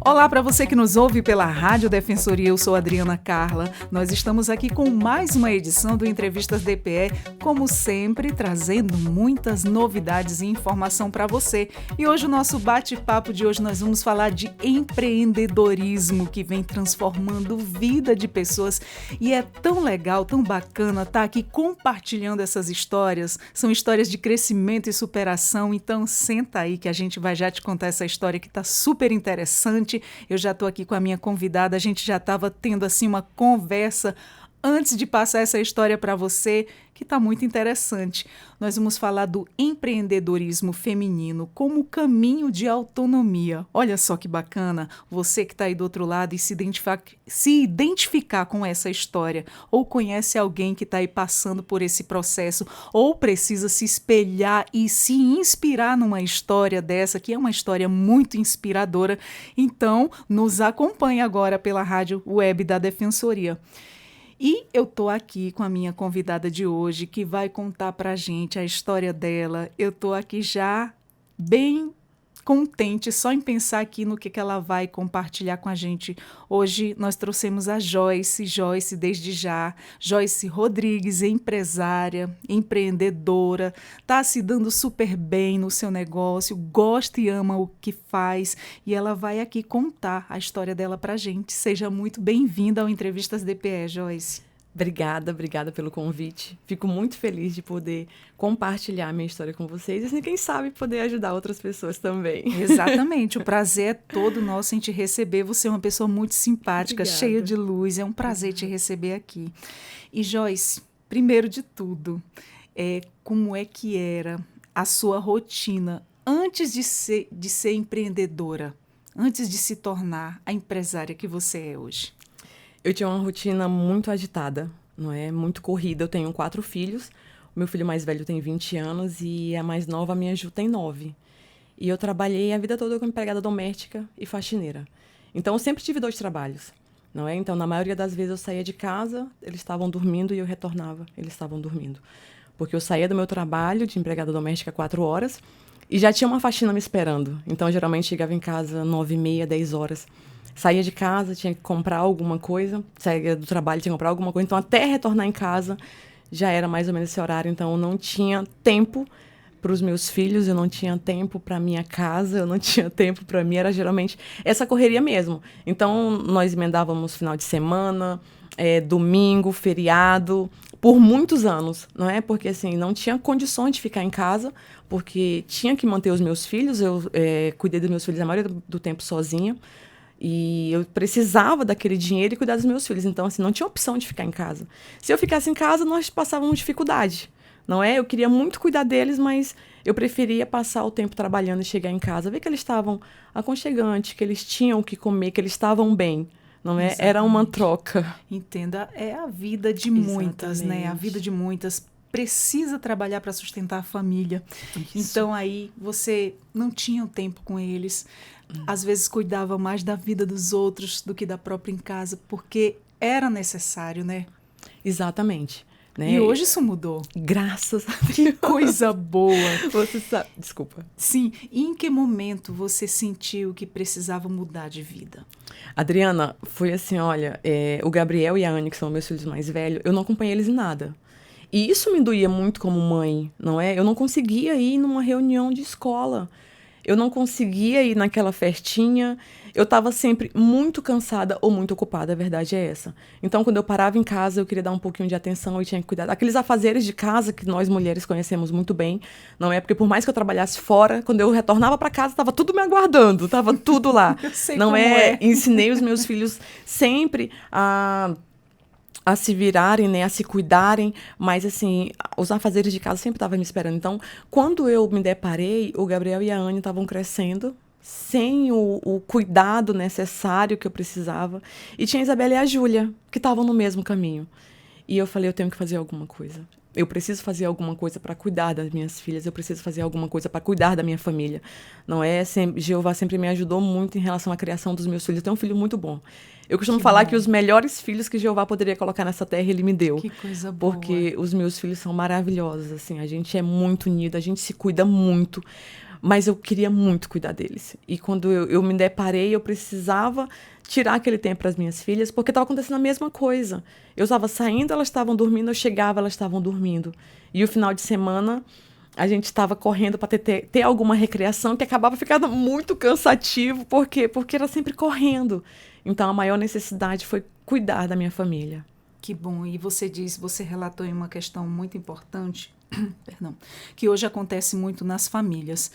Olá para você que nos ouve pela Rádio Defensoria, eu sou Adriana Carla. Nós estamos aqui com mais uma edição do Entrevistas DPE, como sempre, trazendo muitas novidades e informação para você. E hoje o nosso bate-papo de hoje nós vamos falar de empreendedorismo que vem transformando vida de pessoas e é tão legal, tão bacana estar aqui compartilhando essas histórias. São histórias de crescimento e superação, então senta aí que a gente vai já te contar essa história que está super interessante. Eu já estou aqui com a minha convidada, a gente já estava tendo assim uma conversa antes de passar essa história para você, que está muito interessante. Nós vamos falar do empreendedorismo feminino como caminho de autonomia. Olha só que bacana, você que está aí do outro lado e se identificar com essa história, ou conhece alguém que está aí passando por esse processo, ou precisa se espelhar e se inspirar numa história dessa, que é uma história muito inspiradora. Então, nos acompanhe agora pela rádio web da Defensoria. E eu estou aqui com a minha convidada de hoje, que vai contar para a gente a história dela. Eu estou aqui já bem contente só em pensar aqui no que ela vai compartilhar com a gente. Hoje nós trouxemos a Joyce desde já. Joyce Rodrigues, empresária, empreendedora, está se dando super bem no seu negócio, gosta e ama o que faz e ela vai aqui contar a história dela para a gente. Seja muito bem-vinda ao Entrevistas DPE, Joyce. Obrigada pelo convite. Fico muito feliz de poder compartilhar a minha história com vocês e, quem sabe, poder ajudar outras pessoas também. Exatamente. O prazer é todo nosso em te receber. Você é uma pessoa muito simpática, Obrigada. cheia de luz. É um prazer te receber aqui. E, Joyce, primeiro de tudo, como é que era a sua rotina antes de ser empreendedora, antes de se tornar a empresária que você é hoje? Eu tinha uma rotina muito agitada, não é? Muito corrida. Eu tenho 4 filhos. O meu filho mais velho tem 20 anos e a mais nova, a minha Ju, tem 9. E eu trabalhei a vida toda como empregada doméstica e faxineira. Então, eu sempre tive 2 trabalhos, não é? Então, na maioria das vezes, eu saía de casa, eles estavam dormindo e eu retornava, eles estavam dormindo. Porque eu saía do meu trabalho de empregada doméstica 4 horas e já tinha uma faxina me esperando. Então, eu geralmente chegava em casa 9h30, 10 horas. Saía de casa, tinha que comprar alguma coisa. Saía do trabalho, tinha que comprar alguma coisa. Então, até retornar em casa, já era mais ou menos esse horário. Então, eu não tinha tempo para os meus filhos, eu não tinha tempo para minha casa, eu não tinha tempo para mim. Era geralmente essa correria mesmo. Então, nós emendávamos final de semana, domingo, feriado, por muitos anos, não é? Porque, assim, não tinha condições de ficar em casa, porque tinha que manter os meus filhos. Eu cuidei dos meus filhos a maioria do tempo sozinha. E eu precisava daquele dinheiro e cuidar dos meus filhos. Então, assim, não tinha opção de ficar em casa. Se eu ficasse em casa, nós passávamos dificuldade, não é? Eu queria muito cuidar deles, mas eu preferia passar o tempo trabalhando e chegar em casa, ver que eles estavam aconchegantes, que eles tinham o que comer, que eles estavam bem, não é? Exatamente. Era uma troca. Entenda, é a vida de muitas, né? A vida de muitas precisa trabalhar para sustentar a família. Isso. Então, aí, você não tinha o tempo com eles. Às vezes cuidava mais da vida dos outros do que da própria em casa, porque era necessário, né? Exatamente. Né? E hoje isso mudou. Graças a Deus. Que coisa boa. Você sabe... Desculpa. Sim. E em que momento você sentiu que precisava mudar de vida? Adriana, foi assim, olha, o Gabriel e a Anne, que são meus filhos mais velhos, eu não acompanhei eles em nada. E isso me doía muito como mãe, não é? Eu não conseguia ir numa reunião de escola. Eu não conseguia ir naquela festinha. Eu estava sempre muito cansada ou muito ocupada, a verdade é essa. Então, quando eu parava em casa, eu queria dar um pouquinho de atenção e tinha que cuidar. Aqueles afazeres de casa que nós mulheres conhecemos muito bem, não é? Porque por mais que eu trabalhasse fora, quando eu retornava para casa, estava tudo me aguardando, estava tudo lá. Eu sei não como é? Ensinei os meus filhos sempre a se virarem, né, a se cuidarem, mas, assim, os afazeres de casa sempre estavam me esperando. Então, quando eu me deparei, o Gabriel e a Anne estavam crescendo, sem o cuidado necessário que eu precisava, e tinha a Isabela e a Júlia, que estavam no mesmo caminho. E eu falei, eu tenho que fazer alguma coisa. Eu preciso fazer alguma coisa para cuidar das minhas filhas, eu preciso fazer alguma coisa para cuidar da minha família. Não é? Jeová sempre me ajudou muito em relação à criação dos meus filhos. Eu tenho um filho muito bom. Eu costumo falar que os melhores filhos que Jeová poderia colocar nessa terra, ele me deu. Que coisa boa. Porque os meus filhos são maravilhosos, assim. A gente é muito unido, a gente se cuida muito. mas eu queria muito cuidar deles. E quando eu me deparei, eu precisava tirar aquele tempo para as minhas filhas, porque estava acontecendo a mesma coisa. Eu estava saindo, elas estavam dormindo, eu chegava, elas estavam dormindo. E o final de semana, a gente estava correndo para ter alguma recreação que acabava ficando muito cansativo, porque era sempre correndo. Então, a maior necessidade foi cuidar da minha família. Que bom. E você relatou em uma questão muito importante, perdão, que hoje acontece muito nas famílias.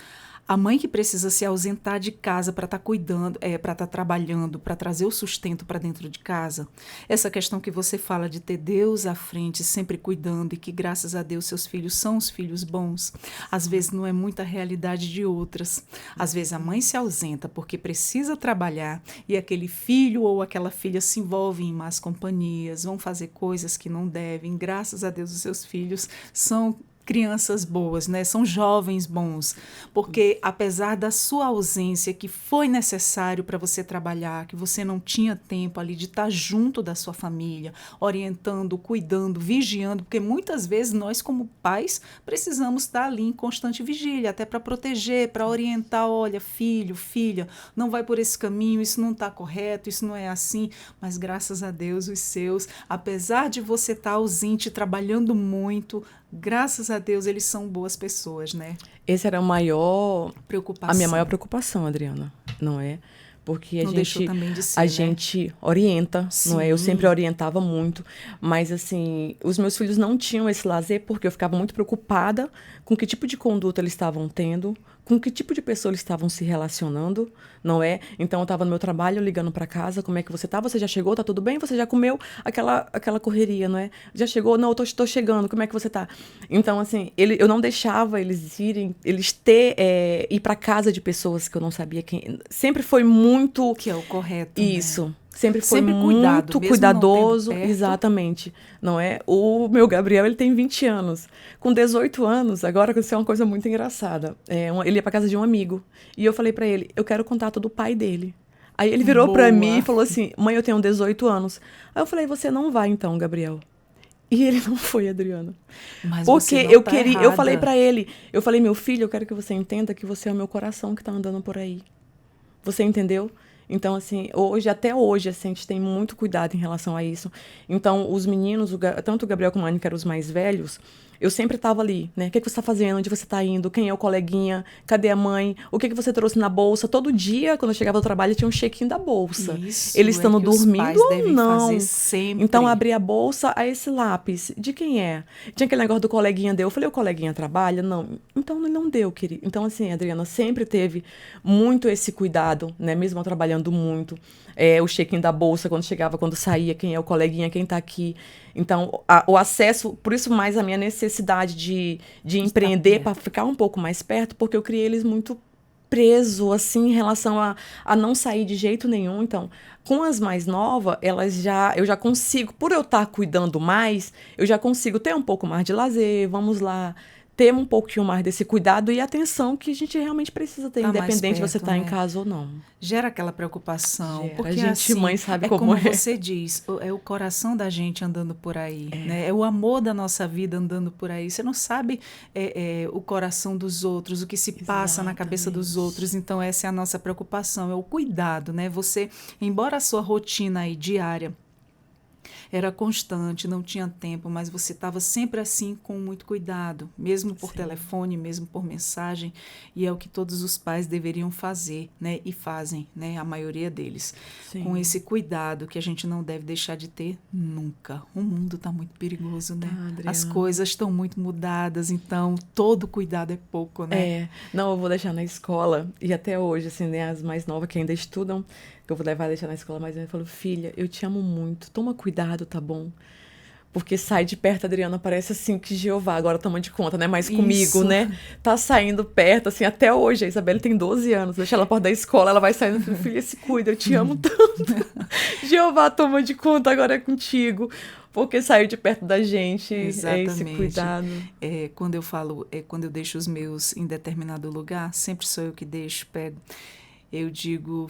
A mãe que precisa se ausentar de casa para estar cuidando, para estar trabalhando, para trazer o sustento para dentro de casa. Essa questão que você fala de ter Deus à frente, sempre cuidando, e que graças a Deus seus filhos são os filhos bons, às vezes não é muita realidade de outras. Às vezes a mãe se ausenta porque precisa trabalhar e aquele filho ou aquela filha se envolve em más companhias, vão fazer coisas que não devem. Graças a Deus os seus filhos são crianças boas, né? São jovens bons, porque apesar da sua ausência, que foi necessário para você trabalhar, que você não tinha tempo ali de estar junto da sua família, orientando, cuidando, vigiando, porque muitas vezes nós como pais precisamos estar ali em constante vigília, até para proteger, para orientar, olha, filho, filha, não vai por esse caminho, isso não está correto, isso não é assim, mas graças a Deus os seus, apesar de você estar ausente, trabalhando muito, graças a Deus, eles são boas pessoas, né? Essa era a preocupação. minha maior preocupação, Adriana, não é? Porque não deixou também de ser, a né? gente orienta, Sim. não é? Eu sempre orientava muito, mas assim, os meus filhos não tinham esse lazer porque eu ficava muito preocupada com que tipo de conduta eles estavam tendo, com que tipo de pessoa eles estavam se relacionando, não é? Então eu estava no meu trabalho ligando para casa, como é que você tá? Você já chegou? Tá tudo bem? Você já comeu? Aquela correria, não é? Já chegou? Não, eu tô chegando. Como é que você tá? Então assim, eu não deixava eles ir para casa de pessoas que eu não sabia quem. Sempre foi muito que é o correto. Isso. Né? Sempre foi cuidado, muito cuidadoso, exatamente, não é? O meu Gabriel, ele tem 20 anos. Com 18 anos, agora aconteceu uma coisa muito engraçada. Ele ia para casa de um amigo e eu falei para ele, eu quero o contato do pai dele. Aí ele virou para mim e falou assim, mãe, eu tenho 18 anos. Aí eu falei, você não vai então, Gabriel. E ele não foi, Adriana. Mas porque você não eu tá queria, errada. eu falei para ele, meu filho, eu quero que você entenda que você é o meu coração que tá andando por aí. Você entendeu? Então, assim, até hoje, assim, a gente tem muito cuidado em relação a isso. Então, os meninos, tanto o Gabriel como a Anne, que eram os mais velhos, eu sempre estava ali, né? O que você está fazendo? Onde você está indo? Quem é o coleguinha? Cadê a mãe? O que você trouxe na bolsa? Todo dia, quando eu chegava do trabalho, tinha um check-in da bolsa. Isso, eles estando dormindo ou não. fazer sempre. Então, abri a bolsa, a esse lápis. De quem é? Tinha aquele negócio do coleguinha deu. Eu falei, o coleguinha trabalha? Não. Então, ele não deu, querido. Então, assim, a Adriana sempre teve muito esse cuidado, né? Mesmo eu trabalhando muito. O check-in da bolsa, quando saía, quem é o coleguinha, quem está aqui. Então, o acesso, por isso mais a minha necessidade de empreender para ficar um pouco mais perto, porque eu criei eles muito preso, assim, em relação a não sair de jeito nenhum. Então, com as mais novas, eu já consigo, por eu estar cuidando mais, eu já consigo ter um pouco mais de lazer, vamos lá, ter um pouquinho mais desse cuidado e atenção que a gente realmente precisa ter, independente de você estar em casa ou não. Gera aquela preocupação. Gera. Porque a gente, assim, mãe, sabe como é. você diz, é o coração da gente andando por aí. Né? É o amor da nossa vida andando por aí. Você não sabe o coração dos outros, o que se passa na cabeça dos outros. Então, essa é a nossa preocupação, é o cuidado. Né? Você, embora a sua rotina aí diária era constante, não tinha tempo, mas você estava sempre assim com muito cuidado, mesmo por telefone, mesmo por mensagem, e é o que todos os pais deveriam fazer, né? E fazem, né? A maioria deles. Sim. Com esse cuidado que a gente não deve deixar de ter nunca. O mundo está muito perigoso, né? As coisas estão muito mudadas, então todo cuidado é pouco, né? Não, eu vou deixar na escola, e até hoje, assim, né, as mais novas que ainda estudam, que eu vou levar e deixar na escola, mas eu falo, filha, eu te amo muito, toma cuidado, tá bom? Porque sai de perto, Adriana, parece assim que Jeová agora toma de conta, né? Mas comigo, né? Tá saindo perto, assim, até hoje. A Isabelle tem 12 anos, deixa ela porta da escola, ela vai saindo, filha, se cuida, eu te amo tanto. Jeová toma de conta, agora é contigo. Porque saiu de perto da gente. Exatamente. Esse cuidado. Quando eu falo, quando eu deixo os meus em determinado lugar, sempre sou eu que deixo, pego. Eu digo,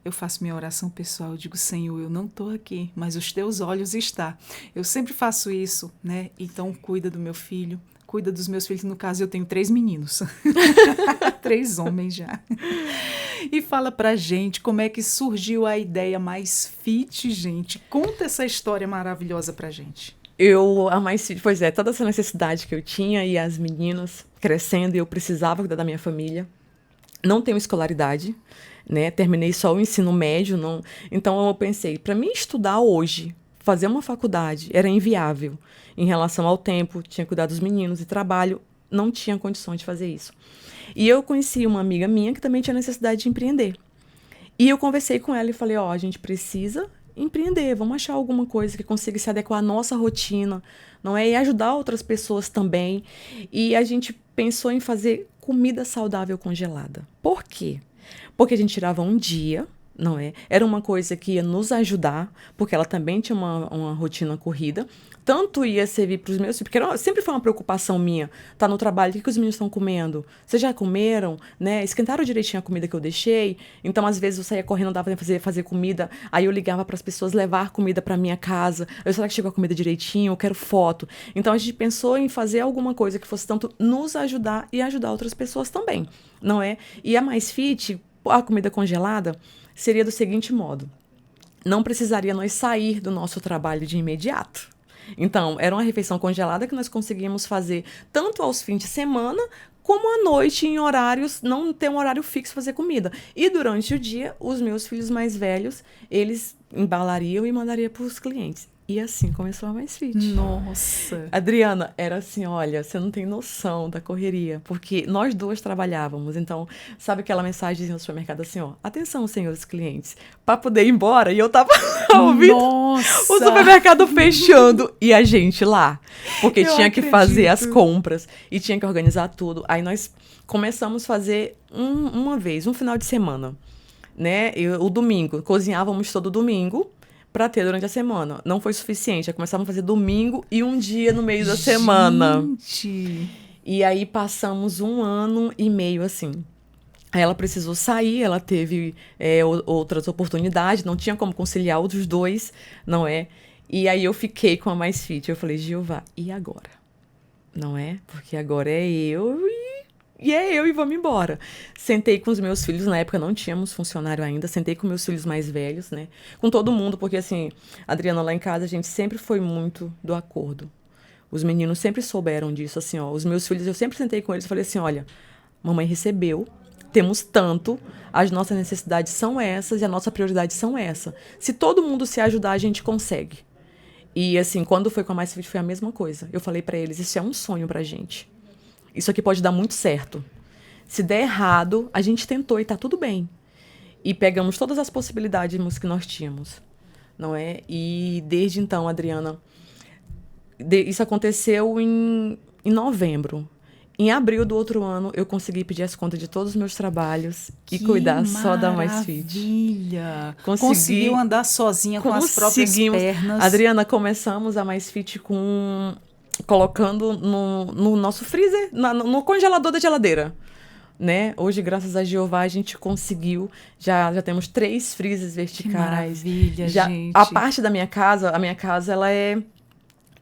eu faço minha oração pessoal, eu digo, Senhor, eu não estou aqui, mas os teus olhos estão. Eu sempre faço isso, né? Então, cuida do meu filho, cuida dos meus filhos. No caso, eu tenho 3 meninos. 3 homens já. E fala pra gente como é que surgiu a ideia Mais Fit, gente. Conta essa história maravilhosa pra gente. A Mais Fit, pois é, toda essa necessidade que eu tinha e as meninas crescendo e eu precisava cuidar da minha família. Não tenho escolaridade, né? Terminei só o ensino médio, não. Então eu pensei, para mim estudar hoje, fazer uma faculdade, era inviável. Em relação ao tempo, tinha que cuidar dos meninos e trabalho, não tinha condições de fazer isso. E eu conheci uma amiga minha que também tinha necessidade de empreender. E eu conversei com ela e falei, a gente precisa empreender, vamos achar alguma coisa que consiga se adequar à nossa rotina, não é? E ajudar outras pessoas também. E a gente pensou em fazer comida saudável congelada. Por quê? Porque a gente tirava um dia, não é? Era uma coisa que ia nos ajudar, porque ela também tinha uma rotina corrida. Tanto ia servir para os meus filhos, porque sempre foi uma preocupação minha. Tá no trabalho, o que os meninos estão comendo? Vocês já comeram? Né? Esquentaram direitinho a comida que eu deixei? Então, às vezes, eu saía correndo, não dava pra fazer comida. Aí eu ligava para as pessoas levar comida para minha casa. Será que chegou a comida direitinho? Eu quero foto. Então, a gente pensou em fazer alguma coisa que fosse tanto nos ajudar e ajudar outras pessoas também, não é? E a Mais Fit, a comida congelada, seria do seguinte modo. Não precisaria nós sair do nosso trabalho de imediato. Então, era uma refeição congelada que nós conseguíamos fazer tanto aos fins de semana, como à noite, em horários, não ter um horário fixo fazer comida. E durante o dia, os meus filhos mais velhos, eles embalariam e mandariam para os clientes. E assim começou a Mais Fit. Nossa! Adriana, era assim, olha, você não tem noção da correria, porque nós duas trabalhávamos, então, sabe aquela mensagem no supermercado assim, atenção, senhores clientes, para poder ir embora, e eu tava ouvindo Nossa. o supermercado fechando, e a gente lá, porque Eu tinha que fazer as acredito. compras, e tinha que organizar tudo. Aí nós começamos a fazer um final de semana, né, o domingo, cozinhávamos todo domingo, para ter durante a semana. Não foi suficiente. Aí começavam a fazer domingo e um dia no meio da semana. Gente! E aí passamos 1 ano e meio assim. Aí ela precisou sair, ela teve outras oportunidades, não tinha como conciliar os dois, não é? E aí eu fiquei com a Mais Fit. Eu falei, Jeová, e agora? Não é? Porque agora é eu e vamos embora. Sentei com os meus filhos, na época não tínhamos funcionário ainda, sentei com meus filhos mais velhos, né? Com todo mundo, porque assim, Adriana, lá em casa a gente sempre foi muito do acordo. Os meninos sempre souberam disso, assim, os meus filhos, eu sempre sentei com eles e falei assim, olha, mamãe recebeu, temos tanto, as nossas necessidades são essas e a nossa prioridade são essa. Se todo mundo se ajudar, a gente consegue. E assim, quando foi com a Mais Fit foi a mesma coisa. Eu falei pra eles, isso é um sonho pra gente. Isso aqui pode dar muito certo. Se der errado, a gente tentou e tá tudo bem. E pegamos todas as possibilidades que nós tínhamos, não é? E desde então, Adriana, isso aconteceu em novembro. Em abril do outro ano, eu consegui pedir as contas de todos os meus trabalhos e cuidar só da Mais Fit. Maravilha! Conseguiu andar sozinha com as próprias pernas. Adriana, começamos a Mais Fit colocando no nosso freezer, no congelador da geladeira, né? Hoje, graças a Jeová, a gente conseguiu, já temos 3 freezers verticais. Que maravilha, gente. A parte da minha casa, ela é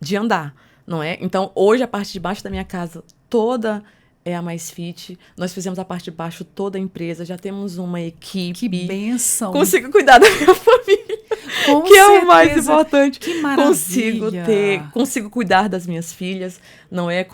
de andar, não é? Então, hoje, a parte de baixo da minha casa toda é a Mais Fit. Nós fizemos a parte de baixo toda a empresa, já temos uma equipe. Que bênção! Consigo cuidar da minha família. Com que certeza. É o mais importante. Que maravilha. Consigo cuidar das minhas filhas, não é?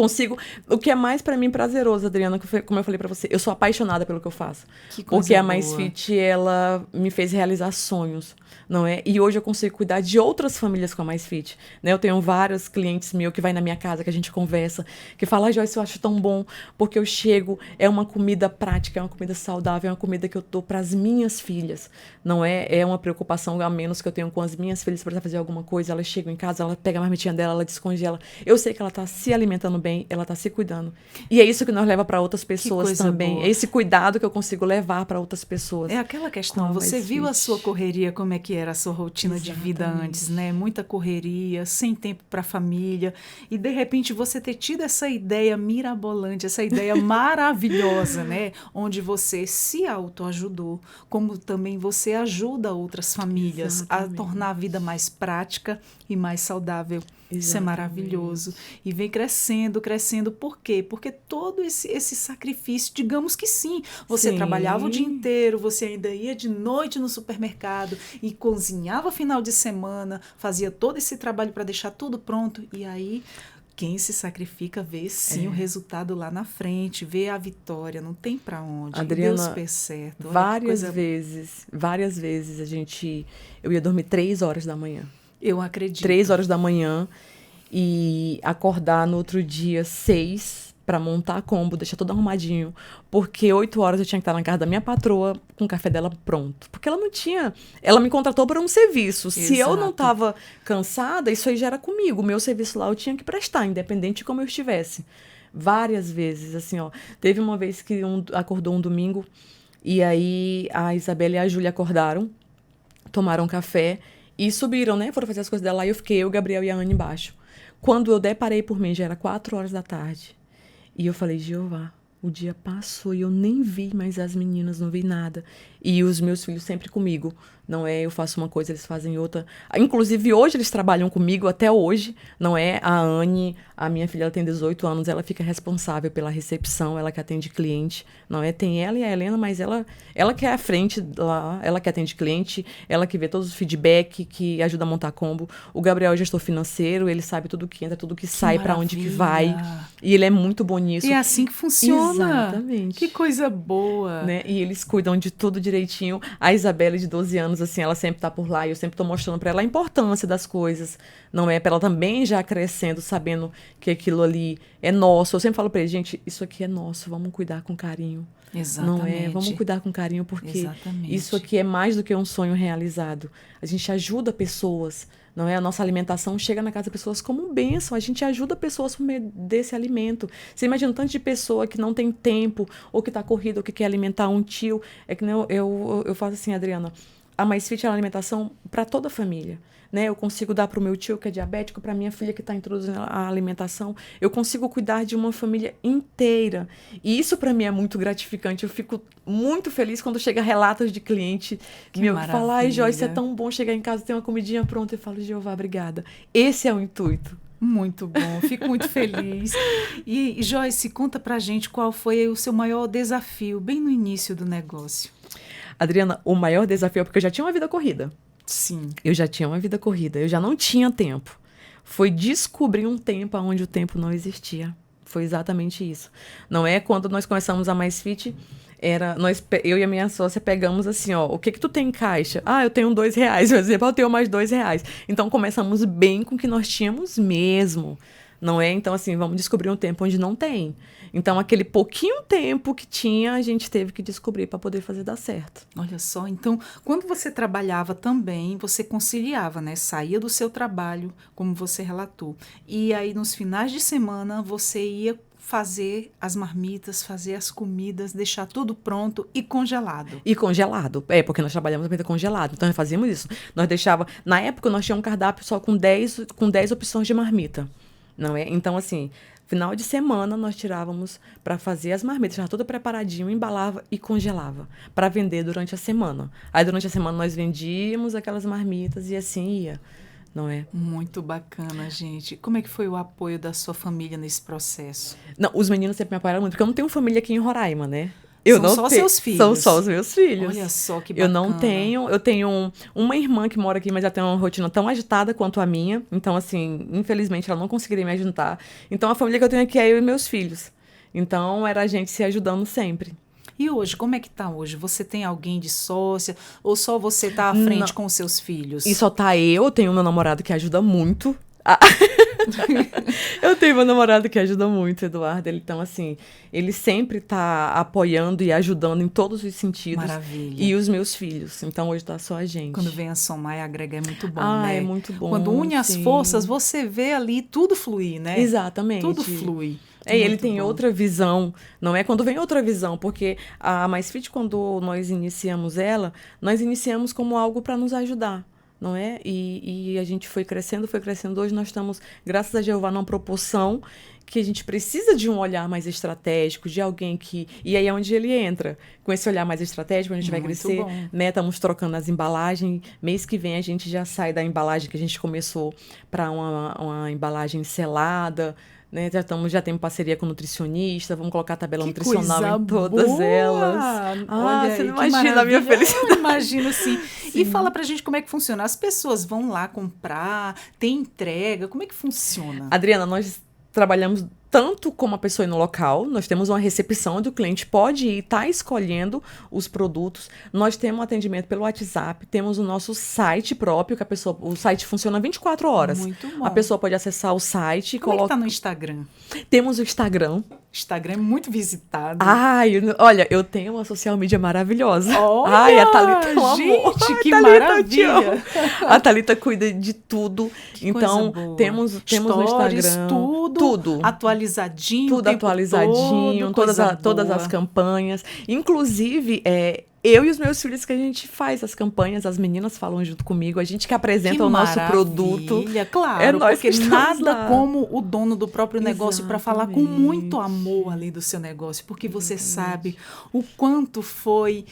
O que é mais pra mim prazeroso, Adriana, como eu falei pra você, eu sou apaixonada pelo que eu faço. Que coisa porque a boa. Mais Fit, ela me fez realizar sonhos, não é? E hoje eu consigo cuidar de outras famílias com a Mais Fit, né? Eu tenho vários clientes meus que vai na minha casa, que a gente conversa, que fala, Joyce, eu acho tão bom, porque eu chego, é uma comida prática, é uma comida saudável, é uma comida que eu dou pras minhas filhas, não é? É uma preocupação a menos que eu tenho com as minhas filhas para fazer alguma coisa, elas chegam em casa, ela pega a marmitinha dela, ela descongela. Eu sei que ela tá se alimentando bem, ela tá se cuidando. E é isso que nós leva para outras pessoas também. Boa. É esse cuidado que eu consigo levar para outras pessoas. É aquela questão, você viu a sua correria, como é que era a sua rotina de vida antes, né? Muita correria, sem tempo para a família, e de repente você ter tido essa ideia mirabolante, essa ideia maravilhosa, né? Onde você se autoajudou, como também você ajuda outras famílias a a tornar a vida mais prática e mais saudável. Isso é maravilhoso. E vem crescendo, crescendo. Por quê? Porque todo esse sacrifício, digamos que sim, você trabalhava o dia inteiro, você ainda ia de noite no supermercado e cozinhava final de semana, fazia todo esse trabalho para deixar tudo pronto. E aí, quem se sacrifica vê sim o resultado lá na frente, vê a vitória, não tem para onde. Adriana, Deus fez certo. Várias vezes eu ia dormir 3 horas da manhã. Eu acredito. 3 horas da manhã e acordar no outro dia 6 para montar a combo, deixar tudo arrumadinho, porque 8 horas eu tinha que estar na casa da minha patroa com o café dela pronto. Porque ela me contratou para um serviço. Exato. Se eu não estava cansada, isso aí já era comigo. O meu serviço lá eu tinha que prestar, independente de como eu estivesse. Várias vezes, assim, ó. Teve uma vez que acordou um domingo e aí a Isabela e a Júlia acordaram, tomaram café e subiram, né? Foram fazer as coisas dela lá e eu fiquei, o Gabriel e a Ana embaixo. Quando eu deparei por mim, já era 4 horas da tarde. E eu falei, Jeová, o dia passou e eu nem vi mais as meninas, não vi nada. E os meus filhos sempre comigo. Não é, eu faço uma coisa, eles fazem outra. Inclusive, hoje eles trabalham comigo, até hoje. Não é? A Anne, a minha filha, ela tem 18 anos, ela fica responsável pela recepção, ela que atende cliente. Não é? Tem ela e a Helena, mas ela que é à frente lá, ela que atende cliente, ela que vê todos os feedback, que ajuda a montar combo. O Gabriel é gestor financeiro, ele sabe tudo que entra, tudo que sai, para onde que vai. E ele é muito bom nisso. E é assim que funciona. Exatamente. Que coisa boa. Né? E eles cuidam de tudo direitinho. A Isabela, de 12 anos, assim, ela sempre tá por lá e eu sempre tô mostrando para ela a importância das coisas, não é? Para ela também já crescendo, sabendo que aquilo ali é nosso. Eu sempre falo para eles, gente, isso aqui é nosso, vamos cuidar com carinho. Exatamente. Não é? Vamos cuidar com carinho, porque Exatamente. isso aqui é mais do que um sonho realizado. A gente ajuda pessoas, não é? A nossa alimentação chega na casa das pessoas como um bênção. A gente ajuda pessoas por meio desse alimento. Você imagina um tanto de pessoa que não tem tempo, ou que está corrida, ou que quer alimentar um tio. É que nem eu faço assim, Adriana, a Mais Fit é uma alimentação para toda a família. Né? Eu consigo dar para o meu tio que é diabético, para minha filha que está introduzindo a alimentação. Eu consigo cuidar de uma família inteira. E isso para mim é muito gratificante. Eu fico muito feliz quando chega relatos de cliente meu que fala, ai, Joyce, é tão bom chegar em casa e ter uma comidinha pronta. Eu falo, Jeová, obrigada. Esse é o intuito. Muito bom, fico muito feliz. E Joyce, conta pra gente qual foi o seu maior desafio bem no início do negócio. Adriana, o maior desafio é porque eu já tinha uma vida corrida. Sim. Eu já tinha uma vida corrida, eu já não tinha tempo. Foi descobrir um tempo onde o tempo não existia. Foi exatamente isso. Não é quando nós começamos a Mais Fit, eu e a minha sócia pegamos assim, ó, o que tu tem em caixa? Ah, eu tenho R$2, por exemplo, eu tenho mais R$2. Então começamos bem com o que nós tínhamos mesmo. Não é? Então, assim, vamos descobrir um tempo onde não tem. Então, aquele pouquinho tempo que tinha, a gente teve que descobrir para poder fazer dar certo. Olha só, então, quando você trabalhava também, você conciliava, né? Saía do seu trabalho, como você relatou. E aí, nos finais de semana, você ia fazer as marmitas, fazer as comidas, deixar tudo pronto e congelado. E congelado. É, porque nós trabalhamos também congelado. Então, nós fazíamos isso. Nós deixava... Na época, nós tínhamos um cardápio só com 10 opções de marmita. Não é? Então, assim, final de semana nós tirávamos para fazer as marmitas, já tudo preparadinho, embalava e congelava para vender durante a semana. Aí, durante a semana, nós vendíamos aquelas marmitas e assim ia, não é? Muito bacana, gente. Como é que foi o apoio da sua família nesse processo? Não, os meninos sempre me apoiaram muito, porque eu não tenho família aqui em Roraima, né? São só seus filhos? São só os meus filhos. Olha só que bacana. Eu tenho uma irmã que mora aqui, mas ela tem uma rotina tão agitada quanto a minha. Então, assim, infelizmente ela não conseguiria me ajudar. Então, a família que eu tenho aqui é eu e meus filhos. Então, era a gente se ajudando sempre. E hoje, como é que tá hoje? Você tem alguém de sócia ou só você tá à frente com os seus filhos? E só tá eu tenho meu namorado que ajuda muito. Eu tenho meu namorado que ajuda muito, Eduardo. Então, assim, ele sempre tá apoiando e ajudando em todos os sentidos. Maravilha. E os meus filhos. Então, hoje tá só a gente. Quando vem a somar e agrega é muito bom, né? É muito bom. Quando une as forças, você vê ali tudo fluir, né? Exatamente. Tudo flui. E ele tem outra visão, não é? Quando vem outra visão, porque a Mais Fit, quando nós iniciamos ela, nós iniciamos como algo para nos ajudar. Não é? E a gente foi crescendo. Hoje nós estamos, graças a Jeová, numa proporção que a gente precisa de um olhar mais estratégico, de alguém que... E aí é onde ele entra. Com esse olhar mais estratégico, a gente vai crescer, né? Estamos trocando as embalagens. Mês que vem a gente já sai da embalagem que a gente começou para uma embalagem selada, né? Já temos parceria com nutricionista, vamos colocar a tabela nutricional em todas elas. Olha, você não imagina a minha felicidade. Eu imagino, sim. E fala pra gente como é que funciona. As pessoas vão lá comprar, tem entrega, como é que funciona? Adriana, nós trabalhamos tanto como a pessoa ir no local, nós temos uma recepção onde o cliente pode ir, tá escolhendo os produtos. Nós temos um atendimento pelo WhatsApp, temos o nosso site próprio, que o site funciona 24 horas. Muito bom. A pessoa pode acessar o site e Como é que tá no Instagram? Temos o Instagram. Instagram é muito visitado. Olha, eu tenho uma social media maravilhosa. Olha, a Thalita é um amor. Gente, que maravilha. A Thalita cuida de tudo. Que então, temos no Instagram tudo atualizadinho. Tudo atualizadinho, todas as campanhas. Inclusive, eu e os meus filhos que a gente faz as campanhas, as meninas falam junto comigo, a gente que apresenta o nosso produto. Claro, é nós porque nada lá. Como o dono do próprio negócio para falar com muito amor ali do seu negócio, porque você sabe o quanto foi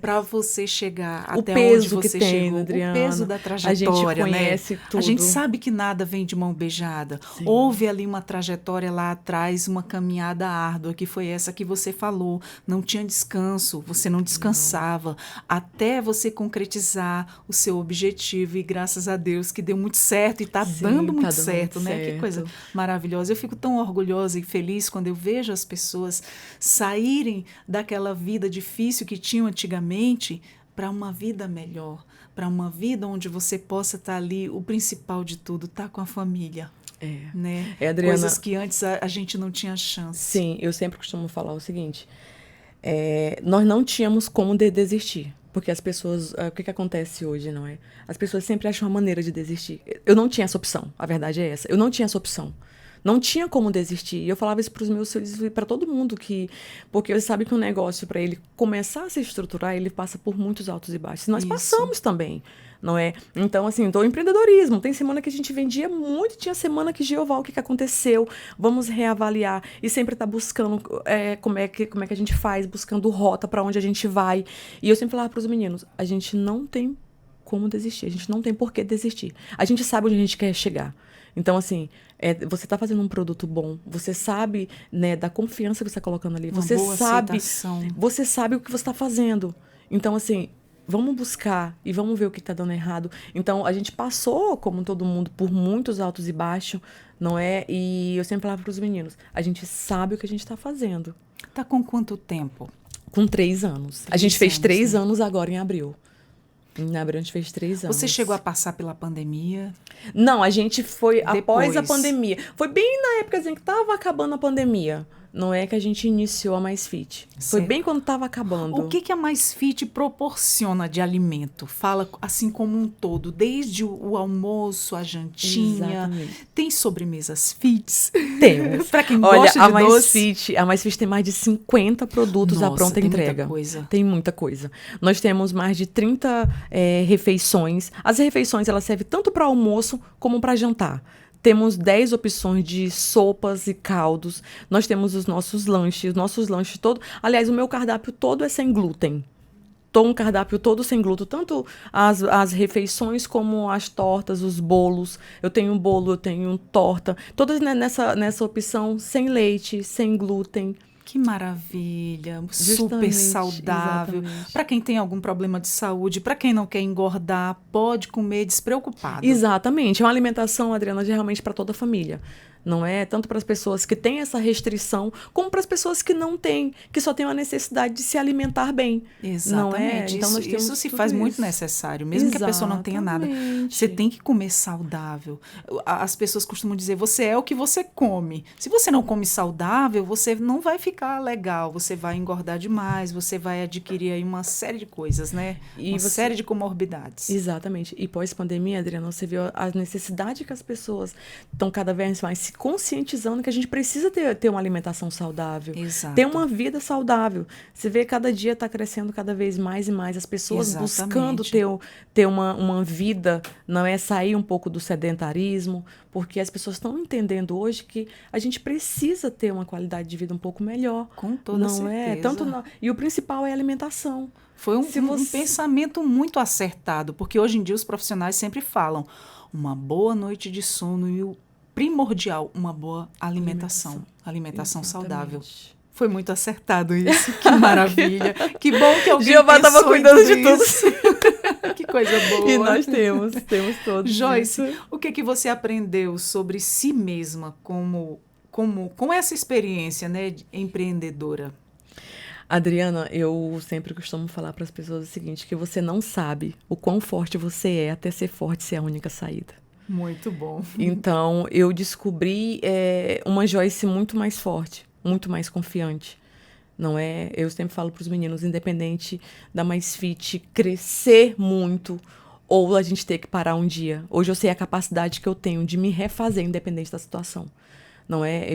para você chegar até onde você chegou, Adriana, o peso da trajetória, a gente conhece tudo. A gente sabe que nada vem de mão beijada. Sim. Houve ali uma trajetória lá atrás, uma caminhada árdua, que foi essa que você falou. Não tinha descanso, você não descansava, até você concretizar o seu objetivo. E graças a Deus que deu muito certo e está dando muito certo, né? Que coisa maravilhosa. Eu fico tão orgulhosa e feliz quando eu vejo as pessoas saírem daquela vida difícil que tinham antigamente para uma vida melhor, para uma vida onde você possa estar ali, o principal de tudo, estar com a família. Né? Adriana, coisas que antes a gente não tinha chance. Sim, eu sempre costumo falar o seguinte, nós não tínhamos como desistir, porque as pessoas, o que acontece hoje, não é? As pessoas sempre acham uma maneira de desistir. Eu não tinha essa opção, a verdade é essa, eu não tinha essa opção. Não tinha como desistir. E eu falava isso para os meus filhos e para todo mundo, porque você sabe que um negócio, para ele começar a se estruturar, ele passa por muitos altos e baixos. E nós passamos também, não é? Então, assim, do empreendedorismo. Tem semana que a gente vendia muito, tinha semana que, Jeová, o que aconteceu? Vamos reavaliar. E sempre tá buscando como é que a gente faz, buscando rota para onde a gente vai. E eu sempre falava para os meninos, a gente não tem como desistir, a gente não tem por que desistir. A gente sabe onde a gente quer chegar. Então, assim, você está fazendo um produto bom, você sabe, né, da confiança que você está colocando ali, você sabe o que você está fazendo. Então, assim, vamos buscar e vamos ver o que está dando errado. Então, a gente passou, como todo mundo, por muitos altos e baixos, não é? E eu sempre falava para os meninos, a gente sabe o que a gente está fazendo. Tá com quanto tempo? Com 3 anos. A gente fez 3 anos agora em abril. Em abril a gente fez 3 anos. Você chegou a passar pela pandemia? Não, a gente foi após a pandemia. Foi bem na época que estava acabando a pandemia. Não é que a gente iniciou a Mais Fit. Certo. Foi bem quando estava acabando. O que a Mais Fit proporciona de alimento? Fala assim como um todo, desde o almoço, a jantinha. Exatamente. Tem sobremesas fits? Temos. Para quem gosta de doce. A Mais Fit tem mais de 50 produtos à pronta entrega. Muita coisa. Tem muita coisa. Nós temos mais de 30 refeições. As refeições, elas servem tanto para almoço como para jantar. Temos 10 opções de sopas e caldos. Nós temos os nossos lanches todos. Aliás, o meu cardápio todo é sem glúten. Um cardápio todo sem glúten. Tanto as refeições como as tortas, os bolos. Eu tenho bolo, eu tenho torta. Todas nessa opção sem leite, sem glúten. Que maravilha, super saudável. Para quem tem algum problema de saúde, para quem não quer engordar, pode comer despreocupado. Exatamente, é uma alimentação, Adriana, realmente para toda a família. Não é tanto para as pessoas que têm essa restrição, como para as pessoas que não têm, que só têm uma necessidade de se alimentar bem. Exatamente. Não é? Então, isso se faz muito necessário, mesmo que a pessoa não tenha nada. Você tem que comer saudável. As pessoas costumam dizer, você é o que você come. Se você não come saudável, você não vai ficar legal, você vai engordar demais, você vai adquirir aí uma série de coisas, né? Uma série de comorbidades. Exatamente. E pós-pandemia, Adriana, você viu a necessidade que as pessoas estão cada vez mais se conscientizando que a gente precisa ter uma alimentação saudável. Exato. Ter uma vida saudável. Você vê cada dia está crescendo cada vez mais e mais. As pessoas buscando ter uma vida, não é sair um pouco do sedentarismo, porque as pessoas estão entendendo hoje que a gente precisa ter uma qualidade de vida um pouco melhor. Com toda certeza. E o principal é a alimentação. Foi um pensamento muito acertado, porque hoje em dia os profissionais sempre falam uma boa noite de sono e o primordial, uma boa alimentação saudável. Foi muito acertado isso, que maravilha. Que bom que alguém Jeová estava cuidando de tudo. Que coisa boa. E nós temos todos. Joyce, isso. O que você aprendeu sobre si mesma com essa experiência, né, empreendedora? Adriana, eu sempre costumo falar para as pessoas o seguinte, que você não sabe o quão forte você é até ser forte ser a única saída. Muito bom. Então, eu descobri uma Joyce muito mais forte, muito mais confiante. Não é? Eu sempre falo para os meninos, independente da Mais Fit crescer muito ou a gente ter que parar um dia. Hoje eu sei a capacidade que eu tenho de me refazer independente da situação. Não é?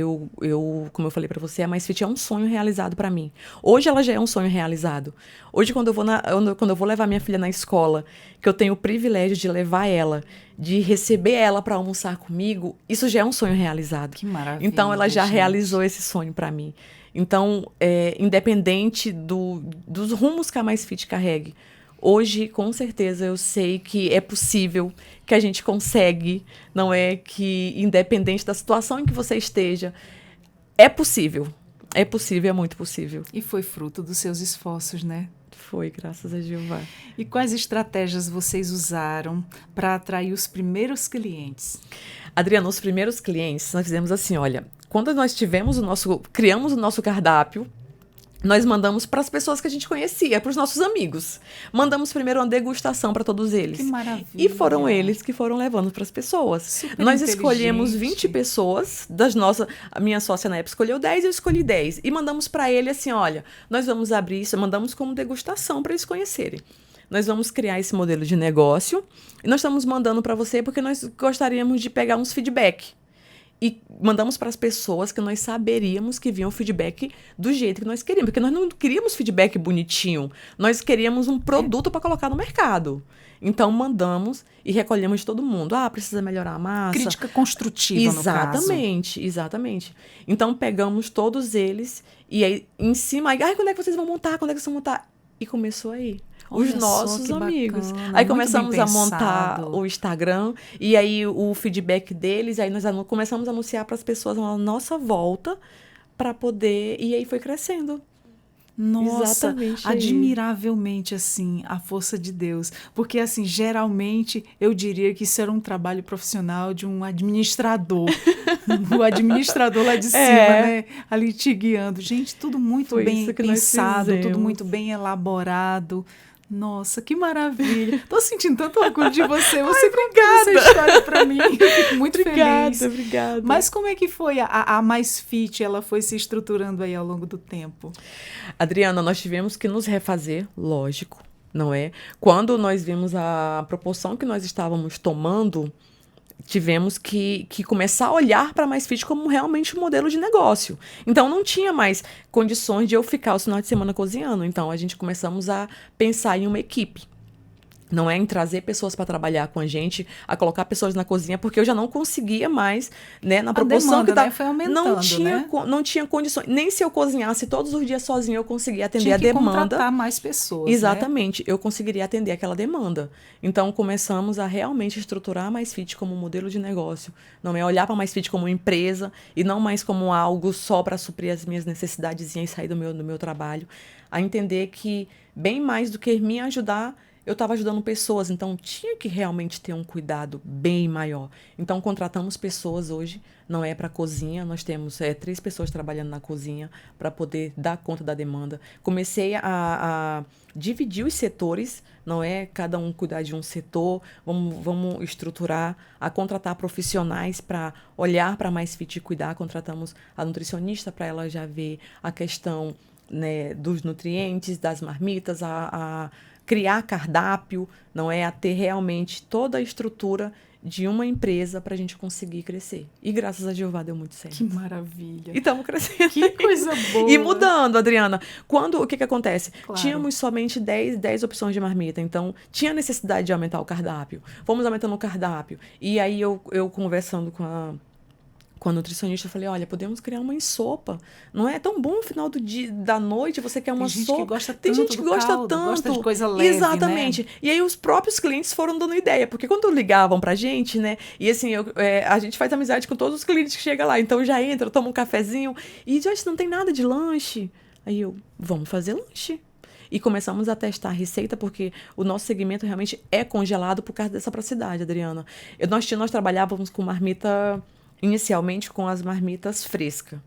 Como eu falei para você, a Mais Fit é um sonho realizado para mim. Hoje ela já é um sonho realizado. Hoje, quando eu vou levar minha filha na escola, que eu tenho o privilégio de levar ela, de receber ela para almoçar comigo, isso já é um sonho realizado. Que maravilha. Então, ela já realizou esse sonho para mim. Então, independente dos rumos que a Mais Fit carregue, hoje, com certeza, eu sei que é possível, que a gente consegue, não é que, independente da situação em que você esteja, é possível. É possível, é muito possível. E foi fruto dos seus esforços, né? Foi, graças a Jeová. E quais estratégias vocês usaram para atrair os primeiros clientes? Adriana, os primeiros clientes, nós fizemos assim, olha, quando nós criamos o nosso cardápio, nós mandamos para as pessoas que a gente conhecia, para os nossos amigos. Mandamos primeiro uma degustação para todos eles. Que maravilha. E foram eles que foram levando para as pessoas. Super nós escolhemos 20 pessoas, a minha sócia na época escolheu 10, eu escolhi 10. E mandamos para ele assim, olha, nós vamos abrir isso, mandamos como degustação para eles conhecerem. Nós vamos criar esse modelo de negócio e nós estamos mandando para você porque nós gostaríamos de pegar uns feedback. E mandamos para as pessoas que nós saberíamos que vinham feedback do jeito que nós queríamos. Porque nós não queríamos feedback bonitinho. Nós queríamos um produto para colocar no mercado. Então, mandamos e recolhemos de todo mundo. Precisa melhorar a massa. Crítica construtiva, no caso. Exatamente. Então, pegamos todos eles e aí, em cima... quando é que vocês vão montar? Quando é que vocês vão montar? E começou aí. Os nossos amigos. Bacana, aí começamos a montar o Instagram e aí o feedback deles, aí nós começamos a anunciar para as pessoas a nossa volta para poder... E aí foi crescendo. Nossa, exatamente admiravelmente, assim, a força de Deus. Porque, assim, geralmente, eu diria que isso era um trabalho profissional de um administrador. O administrador lá de cima, né? Ali te guiando. Gente, tudo muito bem pensado, tudo muito bem elaborado. Nossa, que maravilha. Tô sentindo tanto orgulho de você. Você contou essa história pra mim. Eu fico muito feliz. Obrigada. Mas como é que foi a Mais Fit? Ela foi se estruturando aí ao longo do tempo? Adriana, nós tivemos que nos refazer, lógico, não é? Quando nós vimos a proporção que nós estávamos tomando, tivemos que começar a olhar para a Mais Fit como realmente um modelo de negócio. Então, não tinha mais condições de eu ficar os finais de semana cozinhando. Então, a gente começamos a pensar em uma equipe. Não é em trazer pessoas para trabalhar com a gente, a colocar pessoas na cozinha, porque eu já não conseguia mais, né, na proporção demanda, que foi aumentando, não tinha condições. Nem se eu cozinhasse todos os dias sozinha, eu conseguia atender tinha a demanda. Contratar mais pessoas. Exatamente, né? Eu conseguiria atender aquela demanda. Então, começamos a realmente estruturar a Mais Fit como um modelo de negócio. Não é olhar para a Mais Fit como uma empresa e não mais como algo só para suprir as minhas necessidades e sair do meu trabalho. A entender que, bem mais do que me ajudar, eu estava ajudando pessoas, então tinha que realmente ter um cuidado bem maior. Então, contratamos pessoas hoje, não é para a cozinha, nós temos 3 pessoas trabalhando na cozinha para poder dar conta da demanda. Comecei a dividir os setores, não é cada um cuidar de um setor, vamos estruturar, a contratar profissionais para olhar para a Mais Fit e cuidar. Contratamos a nutricionista para ela já ver a questão, né, dos nutrientes, das marmitas, criar cardápio, não é? A ter realmente toda a estrutura de uma empresa para a gente conseguir crescer. E graças a Jeová deu muito certo. Que maravilha. E estamos crescendo. Que coisa boa. E mudando, Adriana. O que acontece? Claro. Tínhamos somente 10 opções de marmita, então tinha necessidade de aumentar o cardápio. Fomos aumentando o cardápio. E aí eu conversando com a nutricionista, eu falei, olha, podemos criar uma sopa. Não é tão bom no final da noite, você quer uma sopa. Tem gente que gosta tanto. Tem gente que gosta caldo, tanto. Gosta de coisa leve, exatamente. Né? E aí os próprios clientes foram dando ideia, porque quando ligavam pra gente, né, e assim, a gente faz amizade com todos os clientes que chegam lá, então já entra, toma um cafezinho, e gente, não tem nada de lanche. Aí vamos fazer lanche. E começamos a testar a receita, porque o nosso segmento realmente é congelado por causa dessa praticidade, Adriana. Nós trabalhávamos com marmita... Inicialmente com as marmitas frescas.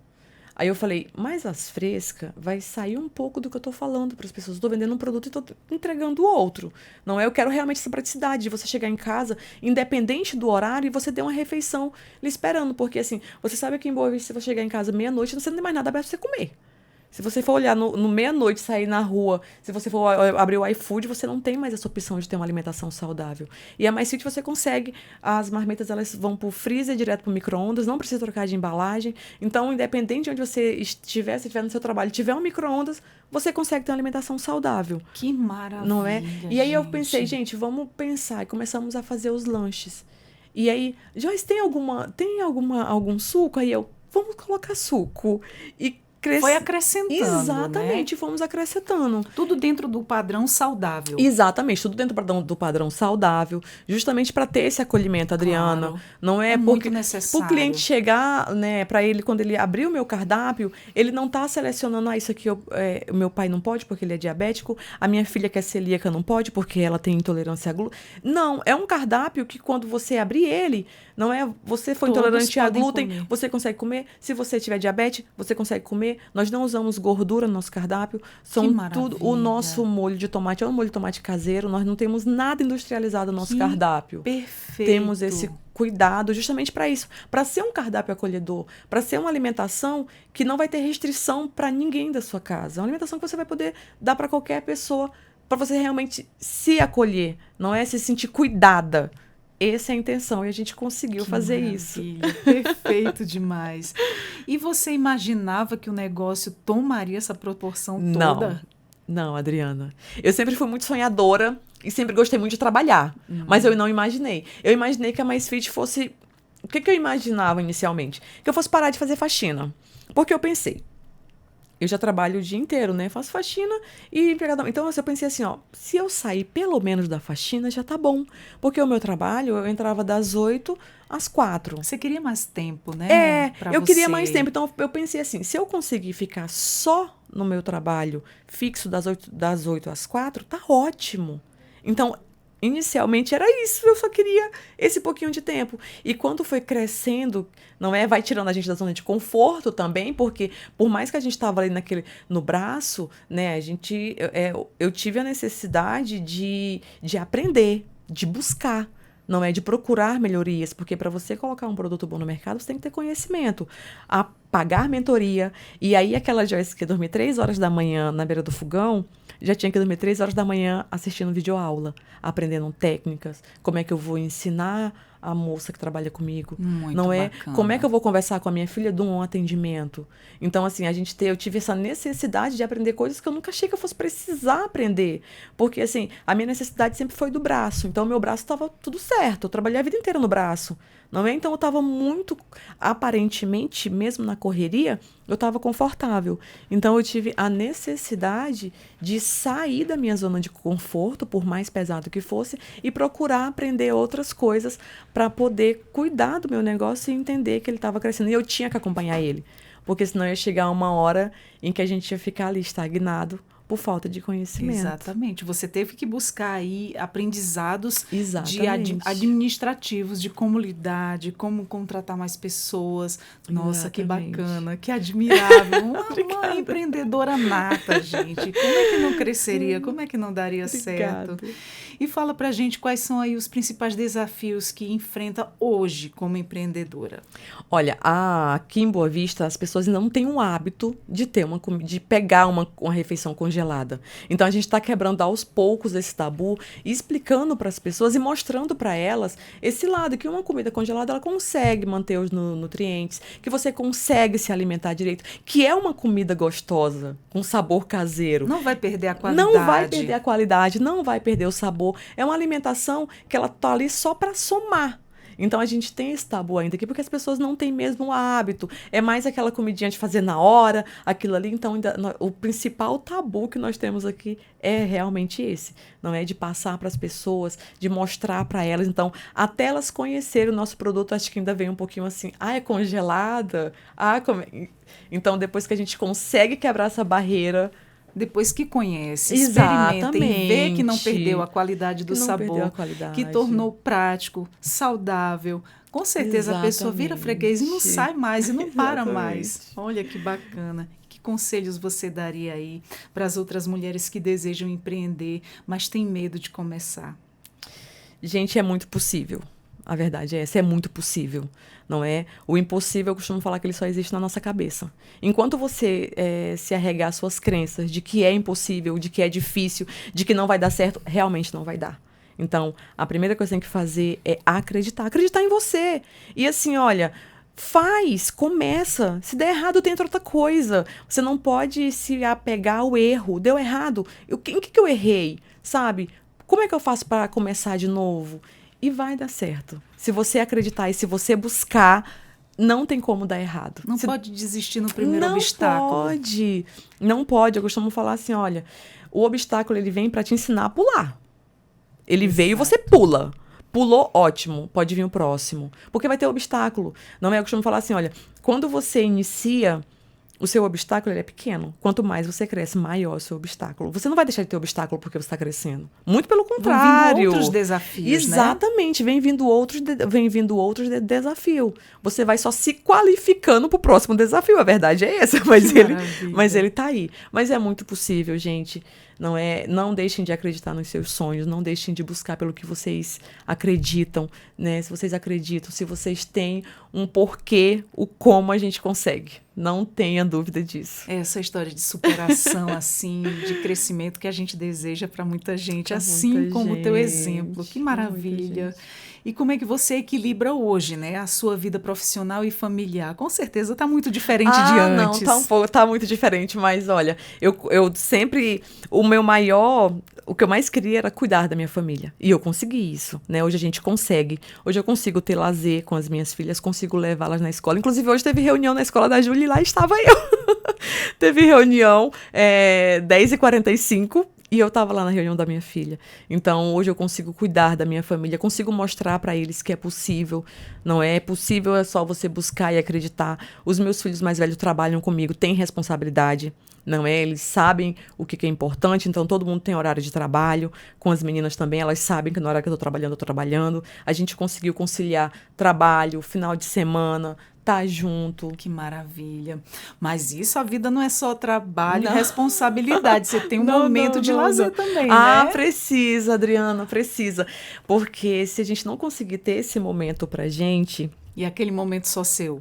Aí eu falei, mas as frescas vai sair um pouco do que eu tô falando para as pessoas. Estou vendendo um produto e tô entregando outro. Não é? Eu quero realmente essa praticidade de você chegar em casa, independente do horário, e você ter uma refeição lhe esperando. Porque assim, você sabe que em Boa Vista, se você chegar em casa meia-noite, você não tem mais nada aberto para você comer. Se você for olhar no meia-noite, sair na rua, se você for abrir o iFood, você não tem mais essa opção de ter uma alimentação saudável. E a MyFit você consegue, as marmitas elas vão pro freezer direto pro micro-ondas, não precisa trocar de embalagem. Então, independente de onde você estiver, se estiver no seu trabalho, tiver um micro-ondas, você consegue ter uma alimentação saudável. Que maravilha, não é? E aí eu pensei, gente, vamos pensar. E começamos a fazer os lanches. E aí, Joyce, tem algum suco? Aí vamos colocar suco. E foi acrescentando, exatamente, né? Fomos acrescentando. Tudo dentro do padrão saudável. Exatamente, tudo dentro do padrão saudável, justamente para ter esse acolhimento, Adriana. Claro, não é muito necessário. Para o cliente chegar, né, para ele, quando ele abrir o meu cardápio, ele não está selecionando, isso aqui o meu pai não pode porque ele é diabético, a minha filha que é celíaca não pode porque ela tem intolerância a glúten. Não, é um cardápio que quando você abrir ele, não é você for intolerante a glúten, você consegue comer. Se você tiver diabetes, você consegue comer. Nós não usamos gordura no nosso cardápio. São tudo. O nosso molho de tomate é um molho de tomate caseiro. Nós não temos nada industrializado no nosso cardápio. Perfeito. Temos esse cuidado justamente para isso. Para ser um cardápio acolhedor. Para ser uma alimentação que não vai ter restrição para ninguém da sua casa. É uma alimentação que você vai poder dar para qualquer pessoa. Para você realmente se acolher. Não é se sentir cuidada. Essa é a intenção e a gente conseguiu fazer isso. Perfeito demais. E você imaginava que o negócio tomaria essa proporção toda? Não, Adriana. Eu sempre fui muito sonhadora e sempre gostei muito de trabalhar, mas eu não imaginei. Eu imaginei que a MyFit fosse... O que eu imaginava inicialmente? Que eu fosse parar de fazer faxina. Porque eu pensei, eu já trabalho o dia inteiro, né? Faço faxina e empregada. Então, eu pensei assim, se eu sair pelo menos da faxina, já tá bom. Porque o meu trabalho, eu entrava das 8 às 4. Você queria mais tempo, né? Eu queria mais tempo. Então, eu pensei assim, se eu conseguir ficar só no meu trabalho fixo das 8 às 4, tá ótimo. Então, inicialmente era isso, eu só queria esse pouquinho de tempo. E quando foi crescendo, vai tirando a gente da zona de conforto também, porque por mais que a gente estava ali no braço, né, eu tive a necessidade de aprender, de buscar. Não é de procurar melhorias, porque para você colocar um produto bom no mercado, você tem que ter conhecimento, a pagar mentoria. E aí aquela Joyce que dormia 3 horas da manhã na beira do fogão, já tinha que dormir 3 horas da manhã assistindo videoaula, aprendendo técnicas, como é que eu vou ensinar a moça que trabalha comigo. Muito não é bacana. Como é que eu vou conversar com a minha filha de um atendimento. Então, assim, eu tive essa necessidade de aprender coisas que eu nunca achei que eu fosse precisar aprender. Porque, assim, a minha necessidade sempre foi do braço. Então, o meu braço estava tudo certo. Eu trabalhei a vida inteira no braço. Não é? Então, eu estava muito, aparentemente, mesmo na correria, eu estava confortável. Então, eu tive a necessidade de sair da minha zona de conforto, por mais pesado que fosse, e procurar aprender outras coisas para poder cuidar do meu negócio e entender que ele estava crescendo. E eu tinha que acompanhar ele, porque senão ia chegar uma hora em que a gente ia ficar ali estagnado por falta de conhecimento. Exatamente. Você teve que buscar aí aprendizados administrativos, de como lidar, de como contratar mais pessoas. Nossa, que bacana, que admirável. Uma empreendedora nata, gente. Como é que não cresceria? Como é que não daria certo? E fala pra gente quais são aí os principais desafios que enfrenta hoje como empreendedora. Olha, aqui em Boa Vista, as pessoas não têm um hábito de pegar uma refeição congelada congelada. Então a gente está quebrando aos poucos esse tabu e explicando para as pessoas e mostrando para elas esse lado, que uma comida congelada ela consegue manter os nutrientes, que você consegue se alimentar direito, que é uma comida gostosa, com sabor caseiro. Não vai perder a qualidade. Não vai perder a qualidade, não vai perder o sabor. É uma alimentação que ela tá ali só para somar. Então a gente tem esse tabu ainda aqui, porque as pessoas não têm mesmo o hábito. É mais aquela comidinha de fazer na hora, aquilo ali. Então o principal tabu que nós temos aqui é realmente esse. Não é de passar para as pessoas, de mostrar para elas. Então, até elas conhecerem o nosso produto, acho que ainda vem um pouquinho assim, é congelada? Então, depois que a gente consegue quebrar essa barreira, depois que conhece, experimenta e vê que não perdeu a qualidade do sabor, que tornou prático, saudável, com certeza a pessoa vira freguês e não sai mais e não para mais. Olha que bacana. Que conselhos você daria aí para as outras mulheres que desejam empreender, mas têm medo de começar? Gente, é muito possível. A verdade é essa, é muito possível, não é? O impossível, eu costumo falar que ele só existe na nossa cabeça. Enquanto você se arregar às suas crenças de que é impossível, de que é difícil, de que não vai dar certo, realmente não vai dar. Então, a primeira coisa que você tem que fazer é acreditar em você. E assim, olha, começa. Se der errado, tenta outra coisa. Você não pode se apegar ao erro. Deu errado, em que eu errei, sabe? Como é que eu faço para começar de novo? E vai dar certo. Se você acreditar e se você buscar, não tem como dar errado. Não pode desistir no primeiro obstáculo. Não pode. Eu costumo falar assim, olha, o obstáculo ele vem para te ensinar a pular. Ele veio e você pula. Pulou, ótimo. Pode vir o próximo. Porque vai ter obstáculo. Não é? Eu costumo falar assim, olha, quando você inicia, o seu obstáculo ele é pequeno. Quanto mais você cresce, maior é o seu obstáculo. Você não vai deixar de ter obstáculo porque você está crescendo. Muito pelo contrário. Vem vindo outros desafios, exatamente. Né? Vem vindo outros desafios. Você vai só se qualificando para o próximo desafio. A verdade é essa. Mas ele está aí. Mas é muito possível, gente. Não deixem de acreditar nos seus sonhos. Não deixem de buscar pelo que vocês acreditam. Né? Se vocês acreditam, se vocês têm um porquê, o como a gente consegue. Não tenha dúvida disso. Essa história de superação, assim, de crescimento que a gente deseja para muita gente, assim como o teu exemplo. Que maravilha. E como é que você equilibra hoje, né? A sua vida profissional e familiar? Com certeza está muito diferente de antes. Não, tá muito diferente, mas olha, eu sempre, o que eu mais queria era cuidar da minha família. E eu consegui isso, né? Hoje a gente consegue. Hoje eu consigo ter lazer com as minhas filhas, consigo levá-las na escola. Inclusive, hoje teve reunião na escola da Júlia e lá estava eu. Teve reunião 10h45. E eu estava lá na reunião da minha filha. Então, hoje eu consigo cuidar da minha família, consigo mostrar para eles que é possível. Não é possível, é só você buscar e acreditar. Os meus filhos mais velhos trabalham comigo, têm responsabilidade. Não é? Eles sabem o que é importante, então todo mundo tem horário de trabalho. Com as meninas também, elas sabem que na hora que eu estou trabalhando. A gente conseguiu conciliar trabalho, final de semana, tá junto. Que maravilha. Mas isso, a vida não é só trabalho e responsabilidade. Você tem um momento de lazer também, né? Precisa, Adriana, precisa. Porque se a gente não conseguir ter esse momento pra gente... E aquele momento só seu.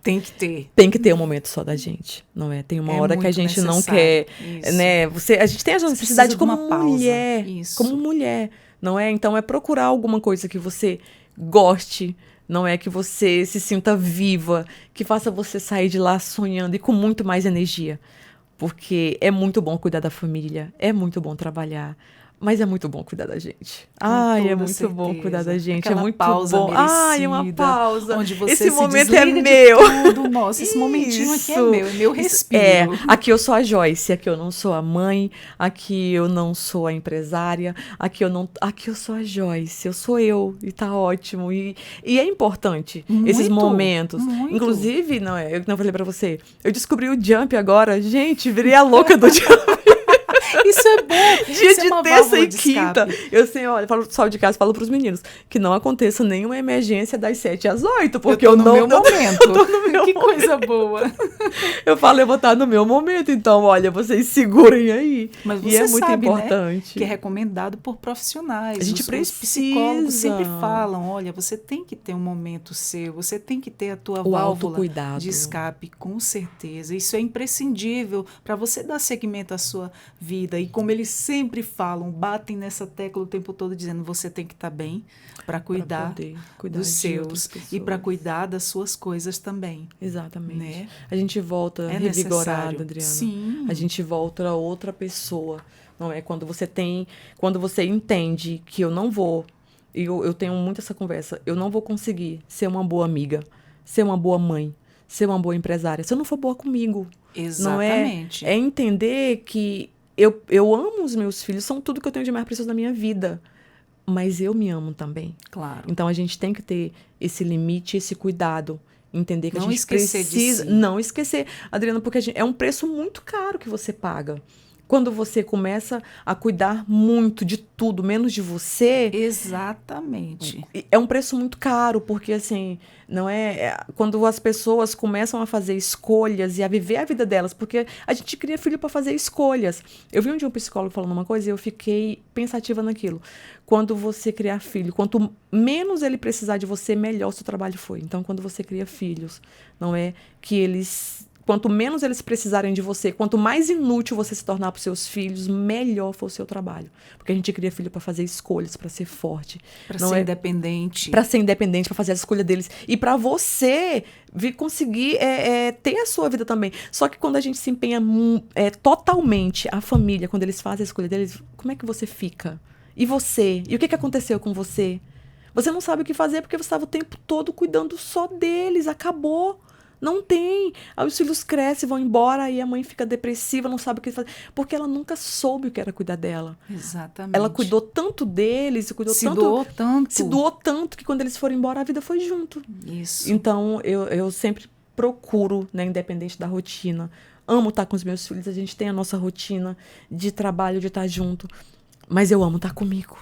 Tem que ter. Tem que ter um momento só da gente, não é? Tem uma hora que a gente não quer, né? A gente tem a necessidade como mulher, como mulher, não é? Então é procurar alguma coisa que você goste, não é? Que você se sinta viva, que faça você sair de lá sonhando e com muito mais energia. Porque é muito bom cuidar da família, é muito bom trabalhar. Mas é muito bom cuidar da gente. É muito bom cuidar da gente. Aquela é muito pausa bom. Merecida, uma pausa. Onde você esse se momento é meu. meu. Nossa, esse momentinho aqui é meu respiro. Aqui eu sou a Joyce, aqui eu não sou a mãe, aqui eu não sou a empresária, aqui eu sou a Joyce, eu sou eu, e tá ótimo. E é importante esses momentos. Muito. Inclusive, eu não falei pra você, eu descobri o Jump agora. Gente, virei a louca do Jump. Isso é bom. Dia Isso é de uma terça válvula e de quinta. escape. Eu sei, olha, falo pro pessoal de casa, falo pros meninos que não aconteça nenhuma emergência das 7 às 8, porque Eu tô no não, meu momento. eu tô no meu Que momento. coisa boa. Eu falo, eu vou estar no meu momento, então, olha, vocês segurem aí. Mas E você é muito sabe, né, importante. que é recomendado por profissionais. A gente Os psicólogos precisa. sempre falam, olha, você tem que ter um momento seu, você tem que ter a tua O válvula autocuidado. de escape, com certeza. Isso é imprescindível para você dar seguimento à sua vida. E como eles sempre falam, batem nessa tecla o tempo todo dizendo, você tem que estar bem para cuidar poder cuidar dos de outras seus e pessoas. para cuidar das suas coisas também. Exatamente. Né? A gente volta É revigorada, necessário. Adriana. Sim. A gente volta outra pessoa. Não é? Quando você entende que eu não vou, eu tenho muito essa conversa, eu não vou conseguir ser uma boa amiga, ser uma boa mãe, ser uma boa empresária, se eu não for boa comigo. Exatamente. Não é entender que eu amo os meus filhos, são tudo que eu tenho de mais precioso na minha vida. Mas eu me amo também. Claro. Então a gente tem que ter esse limite, esse cuidado. Entender que Não a gente esquecer de precisa. si. Não esquecer, Adriana, porque é um preço muito caro que você paga. Quando você começa a cuidar muito de tudo, menos de você, Exatamente. é um preço muito caro, porque assim, não quando as pessoas começam a fazer escolhas e a viver a vida delas, porque a gente cria filho para fazer escolhas. Eu vi um dia um psicólogo falando uma coisa e eu fiquei pensativa naquilo. Quando você criar filho, quanto menos ele precisar de você, melhor o seu trabalho foi. Então, quando você cria filhos, não é que quanto menos eles precisarem de você, quanto mais inútil você se tornar para os seus filhos, melhor for o seu trabalho. Porque a gente cria filho para fazer escolhas, para ser forte. Para ser independente. Para ser independente, para fazer a escolha deles. E para você conseguir ter a sua vida também. Só que quando a gente se empenha totalmente, a família, quando eles fazem a escolha deles, como é que você fica? E você? E o que aconteceu com você? Você não sabe o que fazer porque você estava o tempo todo cuidando só deles. Acabou. Não tem. Aí os filhos crescem, vão embora, e a mãe fica depressiva, não sabe o que fazer. Porque ela nunca soube o que era cuidar dela. Exatamente. Ela cuidou tanto deles, se doou tanto. Se doou tanto que quando eles foram embora, a vida foi junto. Isso. Então, eu sempre procuro, né, independente da rotina. Amo estar com os meus filhos, a gente tem a nossa rotina de trabalho, de estar junto. Mas eu amo estar comigo.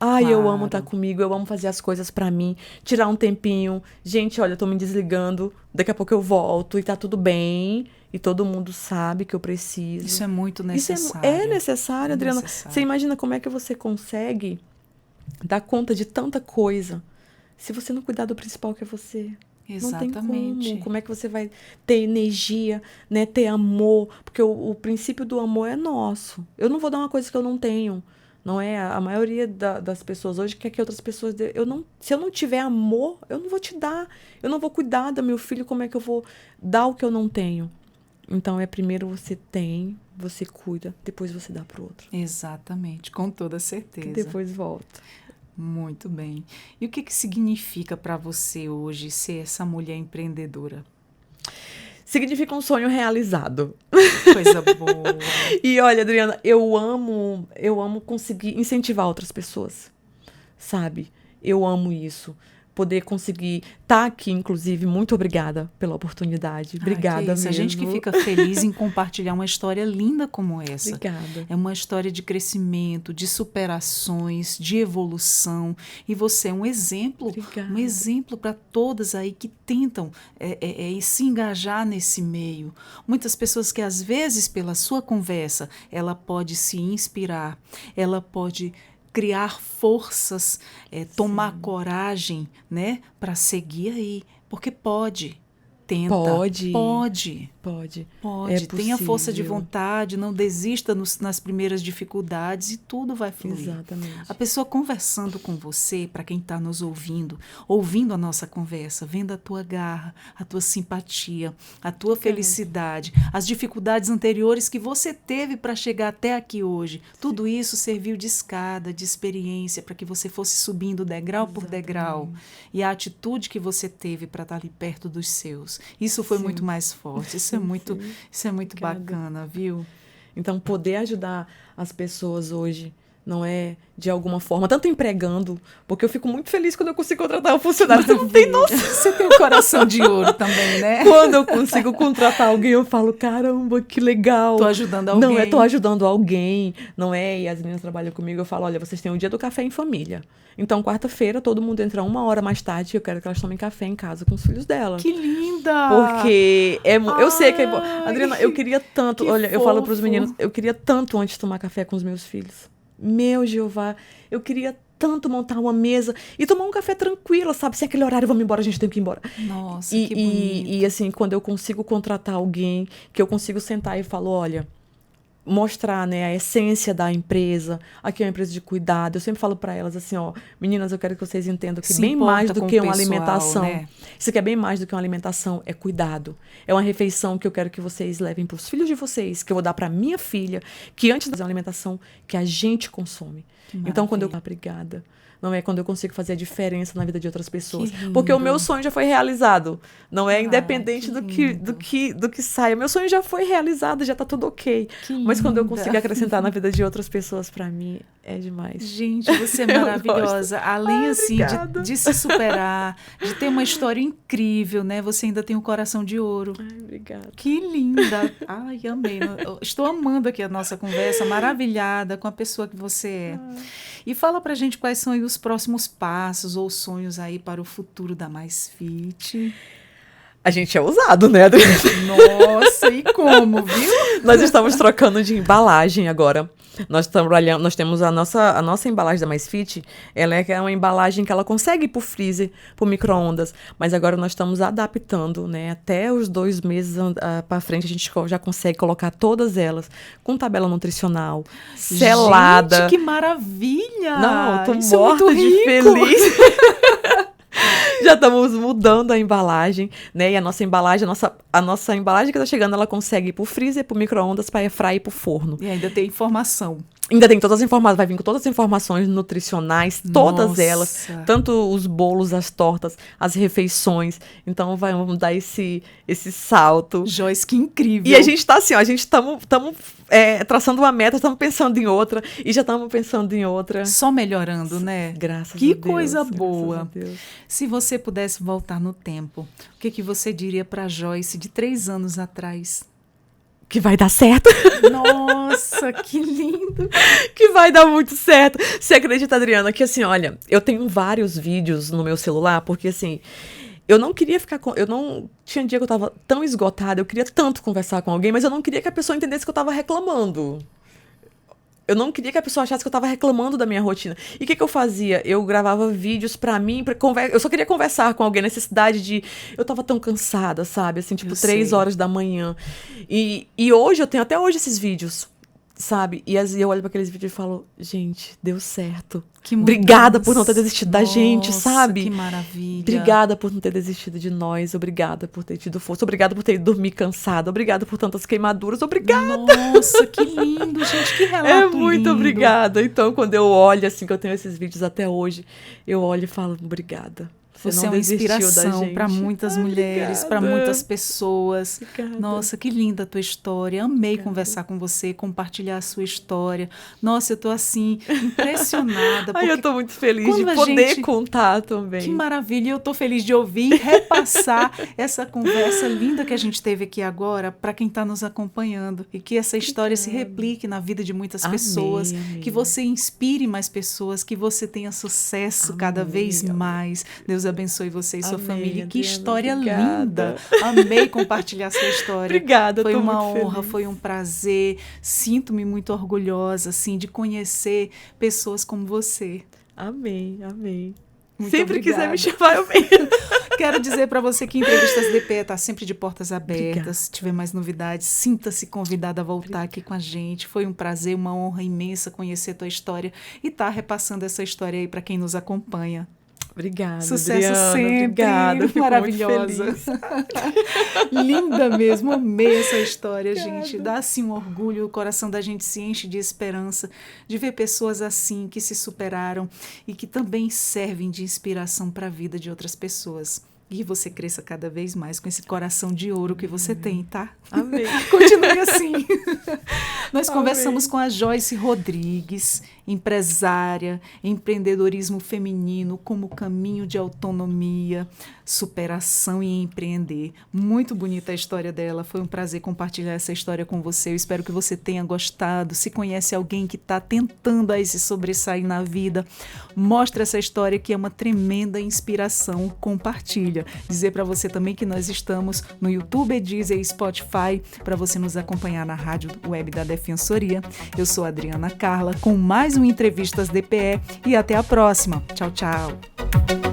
Ai, Claro. Eu amo estar comigo, eu amo fazer as coisas pra mim, tirar um tempinho. Gente, olha, eu tô me desligando, daqui a pouco eu volto e tá tudo bem. E todo mundo sabe que eu preciso. Isso é muito necessário. Isso é necessário, Adriana. Necessário. Você imagina como é que você consegue dar conta de tanta coisa se você não cuidar do principal que é você? Exatamente. Não tem como. Como é que você vai ter energia, né? Ter amor? Porque o princípio do amor é nosso. Eu não vou dar uma coisa que eu não tenho. Não é? A maioria das pessoas hoje quer que outras pessoas dê. Se eu não tiver amor, eu não vou te dar. Eu não vou cuidar do meu filho. Como é que eu vou dar o que eu não tenho? Então, primeiro você tem, você cuida, depois você dá pro outro. Exatamente, com toda certeza. E depois volta. Muito bem. E o que significa para você hoje ser essa mulher empreendedora? Significa um sonho realizado. Coisa boa. E olha, Adriana, eu amo conseguir incentivar outras pessoas, sabe? Eu amo isso. Poder conseguir estar aqui, inclusive, muito obrigada pela oportunidade. Obrigada mesmo. A gente que fica feliz em compartilhar uma história linda como essa. Obrigada. É uma história de crescimento, de superações, de evolução. E você é um exemplo. Obrigada. Um exemplo para todas aí que tentam se engajar nesse meio. Muitas pessoas que, às vezes, pela sua conversa, ela pode se inspirar, ela pode criar forças, tomar coragem, né, para seguir aí, porque pode, tenta, pode. É Tenha força de vontade, não desista nas primeiras dificuldades e tudo vai fluir. Exatamente. A pessoa conversando com você, para quem está nos ouvindo a nossa conversa, vendo a tua garra, a tua simpatia, a tua felicidade, as dificuldades anteriores que você teve para chegar até aqui hoje, tudo isso serviu de escada, de experiência, para que você fosse subindo degrau por degrau. E a atitude que você teve para estar ali perto dos seus, isso foi muito mais forte. Isso é muito bacana, viu? Então, poder ajudar as pessoas hoje, não é, de alguma forma, tanto empregando, porque eu fico muito feliz quando eu consigo contratar um funcionário. Você não tem noção. Você tem um coração de ouro também, né? Quando eu consigo contratar alguém, eu falo, caramba, que legal. Tô ajudando alguém. Não é, tô ajudando alguém, não é? E as meninas trabalham comigo, eu falo, olha, vocês têm o dia do café em família. Então, quarta-feira, todo mundo entra 1 hora mais tarde e eu quero que elas tomem café em casa com os filhos dela. Que linda! Porque eu sei que é bom. Adriana, eu queria tanto, olha, eu falo pros fofo. meninos, eu queria tanto antes de tomar café com os meus filhos. Meu Jeová, eu queria tanto montar uma mesa e tomar um café tranquilo, sabe? Se é aquele horário, vamos embora, a gente tem que ir embora. Nossa, que bonito. E assim, quando eu consigo contratar alguém, que eu consigo sentar e falo, olha, mostrar, né, a essência da empresa. Aqui é uma empresa de cuidado. Eu sempre falo para elas assim, ó, meninas, eu quero que vocês entendam que Se bem mais importa do com que o uma pessoal, alimentação. né? Isso aqui é bem mais do que uma alimentação, é cuidado. É uma refeição que eu quero que vocês levem para os filhos de vocês, que eu vou dar para minha filha, que antes de fazer uma alimentação que a gente consome. Então, quando eu obrigada, não é quando eu consigo fazer a diferença na vida de outras pessoas. Porque o meu sonho já foi realizado. Não é independente do que saia. Meu sonho já foi realizado, já tá tudo ok. Mas quando eu consigo acrescentar na vida de outras pessoas, para mim, é demais. Gente, você é maravilhosa. Além, assim, de se superar, de ter uma história incrível, né? Você ainda tem um coração de ouro. Ai, obrigada. Que linda. Ai, amei. Eu estou amando aqui a nossa conversa, maravilhada com a pessoa que você é. E fala pra gente quais são aí os próximos passos ou sonhos aí para o futuro da Mais Fit. A gente é ousado, né, Adriana? Nossa, e como, viu? Nós estamos trocando de embalagem agora. Nós temos a nossa embalagem da Mais Fit, ela é uma embalagem que ela consegue ir pro freezer, pro micro-ondas, mas agora nós estamos adaptando, né? Até os 2 meses para frente a gente já consegue colocar todas elas com tabela nutricional, selada. Gente, que maravilha! Não, tô Isso morta é muito de rico. feliz. Já estamos mudando a embalagem, né? E a nossa embalagem que está chegando, ela consegue ir pro freezer, pro micro-ondas, para airfryer e pro forno. E ainda tem informação. Ainda tem todas as informações, vai vir com todas as informações nutricionais, todas Nossa. elas, tanto os bolos, as tortas, as refeições. Então vamos dar esse salto. Joyce, que incrível. E a gente tá assim, ó, a gente estamos traçando uma meta, estamos pensando em outra, e já estamos pensando em outra. Só melhorando, né? Graças a Deus. Que coisa boa. Graças a Deus. Se você pudesse voltar no tempo, o que você diria para Joyce de 3 anos atrás? Que vai dar certo. Nossa, que lindo. Que vai dar muito certo. Você acredita, Adriana, que assim, olha, eu tenho vários vídeos no meu celular, porque assim, eu não queria ficar com... Tinha um dia que eu tava tão esgotada, eu queria tanto conversar com alguém, mas eu não queria que a pessoa entendesse que eu tava reclamando. Eu não queria que a pessoa achasse que eu tava reclamando da minha rotina. E o que eu fazia? Eu gravava vídeos pra mim, eu só queria conversar com alguém, necessidade de... Eu tava tão cansada, sabe? Assim, tipo, 3 horas da manhã. E hoje, eu tenho até hoje esses vídeos, sabe? E eu olho pra aqueles vídeos e falo, gente, deu certo. Obrigada por não ter desistido da gente, sabe? Que maravilha. Obrigada por não ter desistido de nós. Obrigada por ter tido força. Obrigada por ter ido dormir cansada. Obrigada por tantas queimaduras. Obrigada. Nossa, que lindo, gente. Que relato lindo. Muito obrigada. Então, quando eu olho, assim, que eu tenho esses vídeos até hoje, eu olho e falo, obrigada. Você é uma inspiração para muitas mulheres, para muitas pessoas. Obrigada. Nossa, que linda a tua história. Amei conversar com você, compartilhar a sua história. Nossa, eu tô assim, impressionada. Ai, eu tô muito feliz de poder contar também. Que maravilha. Eu tô feliz de ouvir e repassar essa conversa linda que a gente teve aqui agora para quem está nos acompanhando. E que essa história se replique na vida de muitas pessoas. Amém. Que você inspire mais pessoas, que você tenha sucesso cada vez mais. Deus abençoe você e sua família. Que história linda. Amei compartilhar sua história. Obrigada, foi uma muito honra, feliz. foi um prazer. Sinto-me muito orgulhosa, assim, de conhecer pessoas como você. Amém. Muito Sempre obrigada. quiser me chamar, eu venho. Quero dizer para você que Entrevistas DP está sempre de portas abertas. Se tiver mais novidades, sinta-se convidada a voltar aqui com a gente. Foi um prazer, uma honra imensa conhecer tua história e estar repassando essa história aí para quem nos acompanha. Obrigada, Sucesso Adriana, sempre. obrigada. Fico Maravilhosa. muito feliz. Linda mesmo, amei essa história, gente. Dá assim um orgulho, o coração da gente se enche de esperança de ver pessoas assim que se superaram e que também servem de inspiração para a vida de outras pessoas. E você cresça cada vez mais com esse coração de ouro que você tem, tá? Amém. Continue assim. Nós conversamos com a Joyce Rodrigues, empresária, empreendedorismo feminino como caminho de autonomia, superação e empreender. Muito bonita a história dela, foi um prazer compartilhar essa história com você. Eu espero que você tenha gostado. Se conhece alguém que está tentando aí se sobressair na vida, mostra essa história que é uma tremenda inspiração, compartilha. Dizer para você também que nós estamos no YouTube, Deezer e Spotify, para você nos acompanhar na rádio web da Defensoria. Eu sou a Adriana Carla, com mais um Entrevistas DPE e até a próxima. Tchau, tchau.